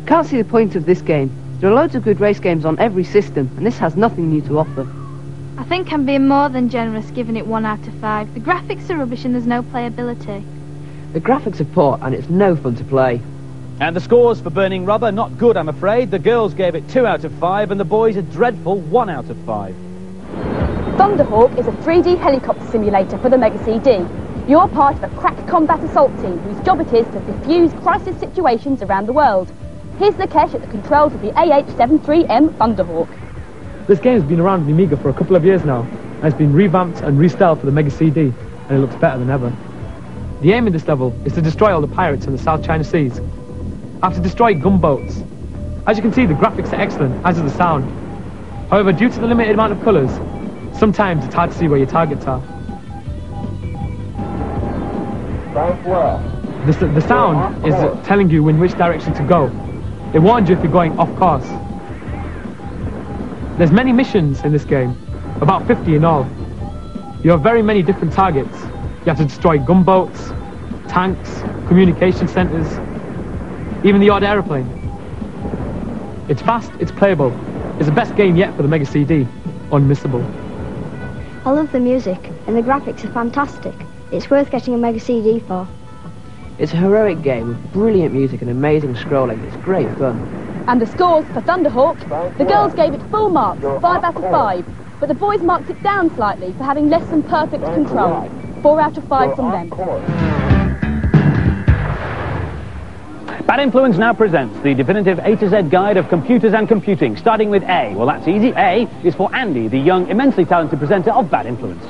Can't see the point of this game. There are loads of good race games on every system, and this has nothing new to offer. I think I'm being more than generous giving it 1 out of 5. The graphics are rubbish and there's no playability. The graphics are poor, and it's no fun to play. And the scores for Burning Rubber, not good, I'm afraid. The girls gave it 2 out of 5, and the boys a dreadful 1 out of 5. Thunderhawk is a 3D helicopter simulator for the Mega CD. You're part of a crack combat assault team whose job it is to defuse crisis situations around the world. Here's Lakesh at the controls of the AH-73M Thunderhawk. This game has been around in the Amiga for a couple of years now, and it's been revamped and restyled for the Mega CD, and it looks better than ever. The aim in this level is to destroy all the pirates in the South China Seas. I have to destroy gunboats. As you can see, the graphics are excellent, as is the sound. However, due to the limited amount of colours, sometimes it's hard to see where your targets are. The sound is telling you in which direction to go. It warns you if you're going off course. There's many missions in this game, about 50 in all. You have very many different targets. You have to destroy gunboats, tanks, communication centres, even the odd aeroplane. It's fast, it's playable. It's the best game yet for the Mega CD. Unmissable. I love the music, and the graphics are fantastic. It's worth getting a Mega CD for. It's a heroic game with brilliant music and amazing scrolling. It's great fun. And the scores for Thunderhawk, the girls gave it full marks, 5 out of 5, but the boys marked it down slightly for having less than perfect control. 4 out of 5 from them. Bad Influence now presents the definitive A to Z guide of computers and computing, starting with A. Well, that's easy. A is for Andy, the young, immensely talented presenter of Bad Influence.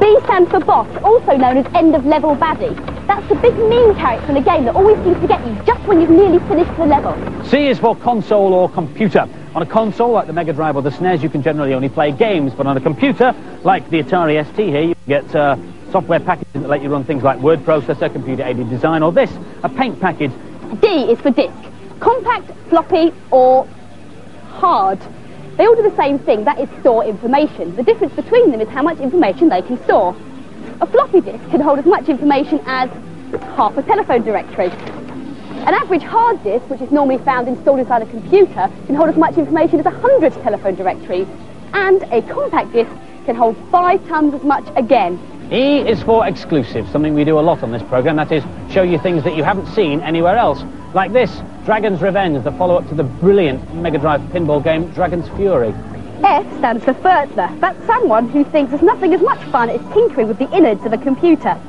B stands for Boss, also known as end-of-level baddie. That's the big mean character in a game that always seems to get you just when you've nearly finished the level. C is for console or computer. On a console like the Mega Drive or the SNES, you can generally only play games, but on a computer, like the Atari ST here, you get software packages that let you run things like word processor, computer-aided design, or this, a paint package. D is for disk. Compact, floppy, or hard. They all do the same thing, that is store information. The difference between them is how much information they can store. A floppy disk can hold as much information as half a telephone directory. An average hard disk, which is normally found installed inside a computer, can hold as much information as 100 telephone directories. And a compact disk can hold 5 times as much again. E is for exclusive, something we do a lot on this programme, that is, show you things that you haven't seen anywhere else. Like this, Dragon's Revenge, the follow-up to the brilliant Mega Drive pinball game Dragon's Fury. F stands for Fertler. That's someone who thinks there's nothing as much fun as tinkering with the innards of a computer.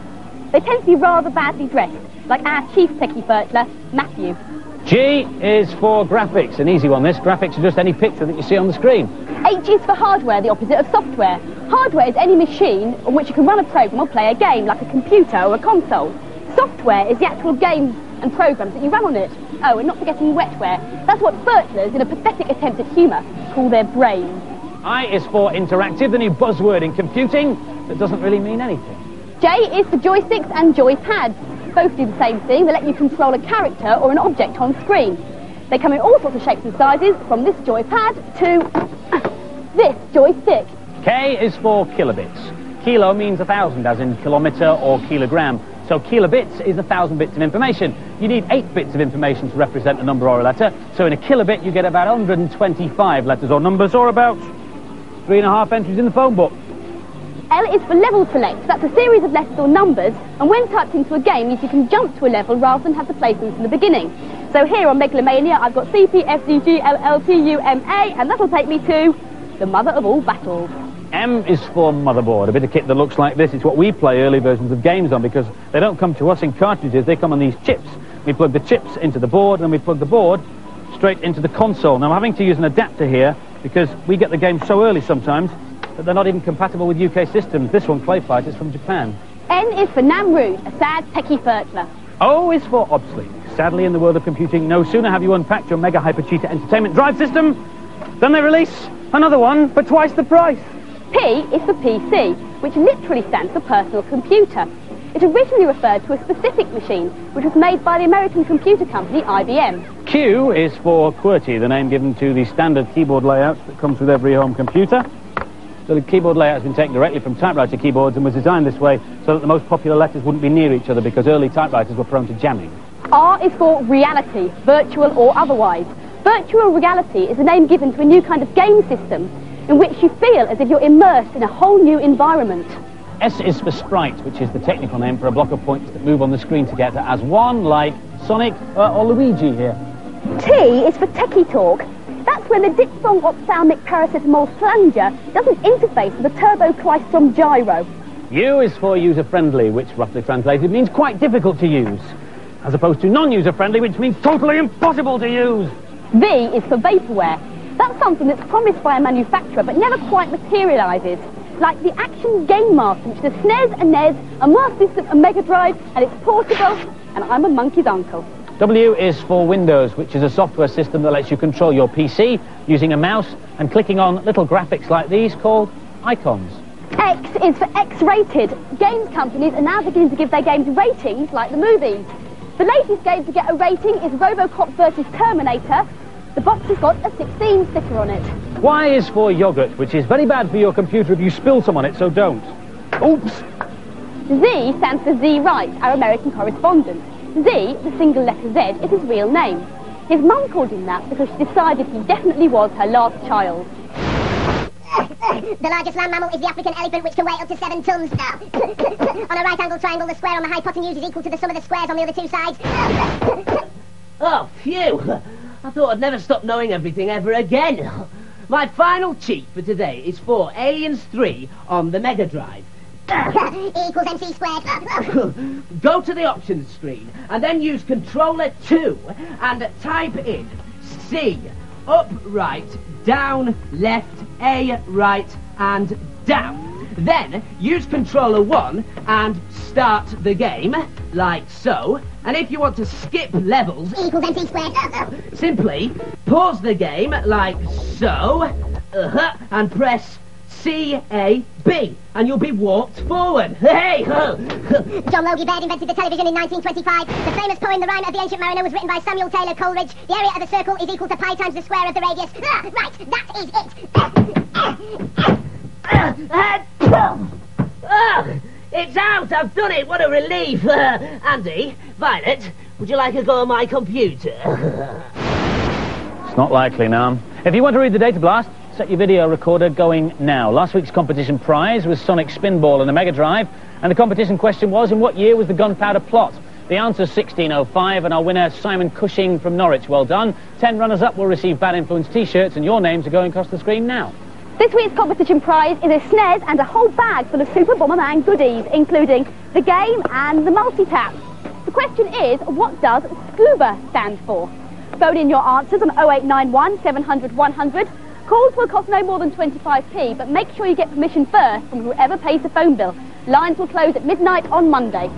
They tend to be rather badly dressed, like our chief techie Fertler, Matthew. G is for graphics, an easy one this. Graphics are just any picture that you see on the screen. H is for hardware, the opposite of software. Hardware is any machine on which you can run a program or play a game, like a computer or a console. Software is the actual games and programs that you run on it. Oh, and not forgetting wetware. That's what Fertlers, in a pathetic attempt at humour, call their brains. I is for interactive, the new buzzword in computing that doesn't really mean anything. J is for joysticks and joypads. Both do the same thing. They let you control a character or an object on screen. They come in all sorts of shapes and sizes, from this joypad to this joystick. K is for kilobits. Kilo means 1,000, as in kilometre or kilogram. So kilobits is 1,000 bits of information. You need 8 bits of information to represent a number or a letter. So in a kilobit, you get about 125 letters or numbers, or about 3.5 entries in the phone book. L is for level select. That's a series of letters or numbers, and when typed into a game means you can jump to a level rather than have the placement from the beginning. So here on Megalomania, I've got C, P, F, D, G, L, L, T, U, M, A, and that'll take me to the mother of all battles. M is for motherboard, a bit of kit that looks like this. It's what we play early versions of games on, because they don't come to us in cartridges, they come on these chips. We plug the chips into the board, and we plug the board straight into the console. Now I'm having to use an adapter here, because we get the games so early sometimes that they're not even compatible with UK systems. This one, Clay Fight, is from Japan. N is for Namrud, a sad techie Fertler. O is for obsolete. Sadly, in the world of computing, no sooner have you unpacked your Mega Hyper Cheetah entertainment drive system than they release another one for twice the price. P is for PC, which literally stands for personal computer. It originally referred to a specific machine, which was made by the American computer company IBM. Q is for QWERTY, the name given to the standard keyboard layouts that comes with every home computer. So the keyboard layout has been taken directly from typewriter keyboards and was designed this way so that the most popular letters wouldn't be near each other, because early typewriters were prone to jamming. R is for reality, virtual or otherwise. Virtual reality is a name given to a new kind of game system in which you feel as if you're immersed in a whole new environment. S is for sprite, which is the technical name for a block of points that move on the screen together as one, like Sonic or Luigi here. T is for techie talk. That's when the diphthong ophthalmic paracetamol flanger doesn't interface with the turboclystron gyro. U is for user-friendly, which roughly translated means quite difficult to use, as opposed to non-user-friendly, which means totally impossible to use. V is for vaporware. That's something that's promised by a manufacturer but never quite materialises. Like the Action Game Master, which is a SNES, a NES, a Master System, a Mega Drive, and it's portable, and I'm a monkey's uncle. W is for Windows, which is a software system that lets you control your PC using a mouse and clicking on little graphics like these called icons. X is for X-rated. Games companies are now beginning to give their games ratings like the movies. The latest game to get a rating is RoboCop vs Terminator. The box has got a 16 sticker on it. Y is for yogurt, which is very bad for your computer if you spill some on it, so don't. Oops! Z stands for Z Wright, our American correspondent. Z, the single letter Z, is his real name. His mum called him that because she decided he definitely was her last child. The largest land mammal is the African elephant, which can weigh up to 7 tons. On a right-angled triangle, the square on the hypotenuse is equal to the sum of the squares on the other two sides. Oh, phew! I thought I'd never stop knowing everything ever again. My final cheat for today is for Aliens 3 on the Mega Drive. E equals MC squared. Go to the options screen and then use Controller 2 and type in C, up, right, down, left, A, right, and down. Then use Controller 1 and start the game, like so. And if you want to skip levels, E equals MC squared. simply pause the game, like so, and press C-A-B, and you'll be walked forward. Hey ho! John Logie Baird invented the television in 1925. The famous poem, The Rhyme of the Ancient Mariner, was written by Samuel Taylor Coleridge. The area of the circle is equal to pi times the square of the radius. Right, that is it. It's out! I've done it! What a relief! Andy, Violet, would you like a go on my computer? It's not likely, now. If you want to read the data blast, set your video recorder going now. Last week's competition prize was Sonic Spinball and the Mega Drive, and the competition question was, in what year was the gunpowder plot? The answer's 1605, and our winner, Simon Cushing from Norwich. Well done. 10 runners-up will receive Bad Influence t-shirts, and your names are going across the screen now. This week's competition prize is a SNES and a whole bag full of Super Bomberman goodies, including the game and the multi-tap. The question is, what does SCUBA stand for? Phone in your answers on 0891 700 100. Calls will cost no more than 25p, but make sure you get permission first from whoever pays the phone bill. Lines will close at midnight on Monday.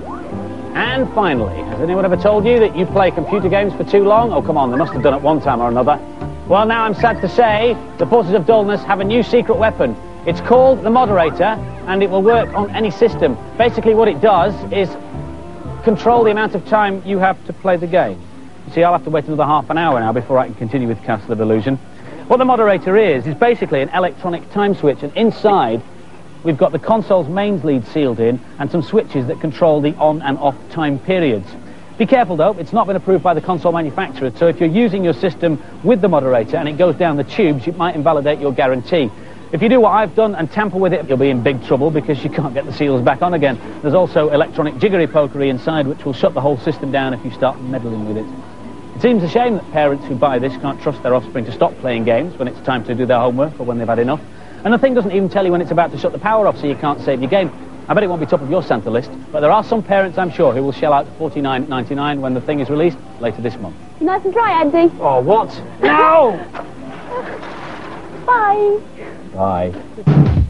And finally, has anyone ever told you that you play computer games for too long? Oh, come on, they must have done it one time or another. Well, now I'm sad to say the Forces of Dullness have a new secret weapon. It's called the Moderator, and it will work on any system. Basically, what it does is control the amount of time you have to play the game. You see, I'll have to wait another half an hour now before I can continue with Castle of Illusion. What the Moderator is basically an electronic time switch, and inside we've got the console's mains lead sealed in and some switches that control the on and off time periods. Be careful though, it's not been approved by the console manufacturer, so if you're using your system with the Moderator and it goes down the tubes, it might invalidate your guarantee. If you do what I've done and tamper with it, you'll be in big trouble because you can't get the seals back on again. There's also electronic jiggery-pokery inside which will shut the whole system down if you start meddling with it. It seems a shame that parents who buy this can't trust their offspring to stop playing games when it's time to do their homework or when they've had enough. And the thing doesn't even tell you when it's about to shut the power off, so you can't save your game. I bet it won't be top of your Santa list, but there are some parents, I'm sure, who will shell out $49.99 when the thing is released later this month. Nice and dry, Andy. Oh, what? No! Bye. Bye.